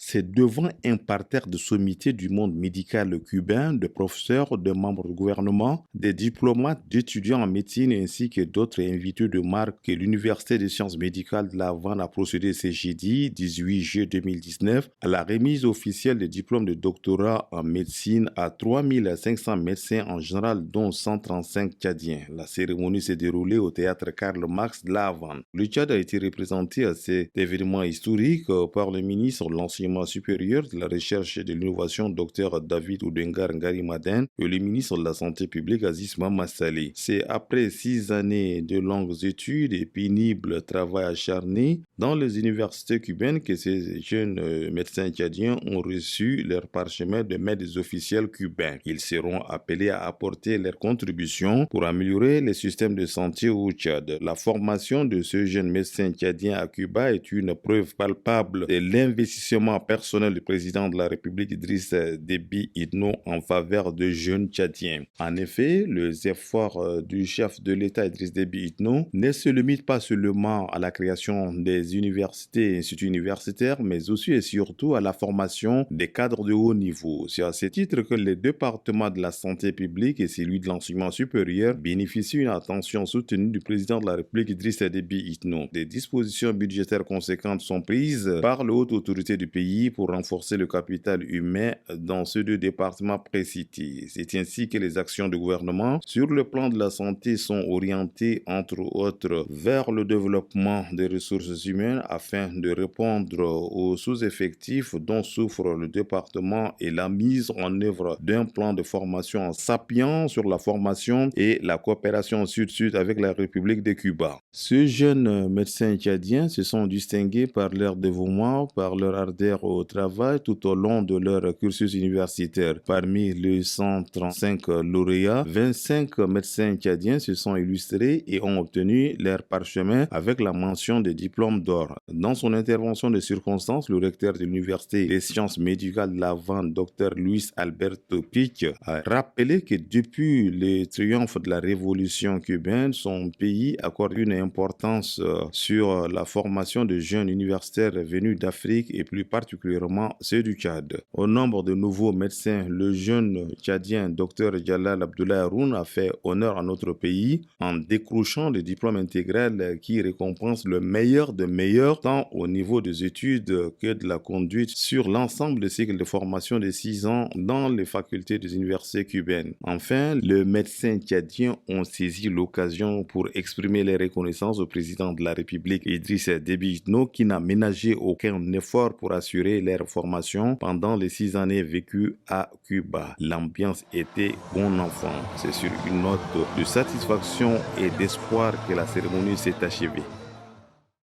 C'est devant un parterre de sommités du monde médical cubain, de professeurs, de membres du gouvernement, des diplomates, d'étudiants en médecine ainsi que d'autres invités de marque que l'Université des sciences médicales de La Havane a procédé ce jeudi 18 juillet 2019 à la remise officielle des diplômes de doctorat en médecine à 3500 médecins en général, dont 135 Tchadiens. La cérémonie s'est déroulée au théâtre Karl Marx de La Havane. Le Tchad a été représenté à cet événement historique par le ministre de l'Enseignement supérieur, de la recherche et de l'innovation, Dr David Oudengar Ngarimaden, et le ministre de la Santé publique, Aziz Mamassali. C'est après 6 années de longues études et pénibles travail acharné dans les universités cubaines que ces jeunes médecins tchadiens ont reçu leur parchemin de maîtres officiels cubains. Ils seront appelés à apporter leur contribution pour améliorer les systèmes de santé au Tchad. La formation de ce jeune médecin tchadien à Cuba est une preuve palpable de l'investissement personnel du président de la République Idriss Déby Itno en faveur de jeunes Tchadiens. En effet, les efforts du chef de l'État Idriss Déby Itno ne se limitent pas seulement à la création des universités et instituts universitaires, mais aussi et surtout à la formation des cadres de haut niveau. C'est à ce titre que le département de la santé publique et celui de l'enseignement supérieur bénéficient d'une attention soutenue du président de la République Idriss Déby Itno. Des dispositions budgétaires conséquentes sont prises par les hautes autorités du pays pour renforcer le capital humain dans ces deux départements précités. C'est ainsi que les actions du gouvernement sur le plan de la santé sont orientées, entre autres, vers le développement des ressources humaines afin de répondre aux sous-effectifs dont souffre le département et la mise en œuvre d'un plan de formation en s'appuyant sur la formation et la coopération sud-sud avec la République de Cuba. Ces jeunes médecins tchadiens se sont distingués par leur dévouement, par leur ardeur au travail tout au long de leur cursus universitaire. Parmi les 135 lauréats, 25 médecins tchadiens se sont illustrés et ont obtenu leur parchemin avec la mention des diplômes d'or. Dans son intervention de circonstance, le recteur de l'Université des sciences médicales de La Havane, Dr Luis Alberto Pic, a rappelé que depuis le triomphe de la révolution cubaine, son pays accorde une importance sur la formation de jeunes universitaires venus d'Afrique et plus particulièrement ceux du Tchad. Au nombre de nouveaux médecins, le jeune tchadien Dr Jalal Abdoulaye Haroun a fait honneur à notre pays en décrochant le diplôme intégral qui récompense le meilleur de meilleurs tant au niveau des études que de la conduite sur l'ensemble des cycles de formation de 6 ans dans les facultés des universités cubaines. Enfin, les médecins tchadiens ont saisi l'occasion pour exprimer les reconnaissances au président de la République Idriss Déby Itno qui n'a ménagé aucun effort pour assurer leur formation pendant les 6 années vécues à Cuba. L'ambiance était bon enfant. C'est sur une note de satisfaction et d'espoir que la cérémonie s'est achevée.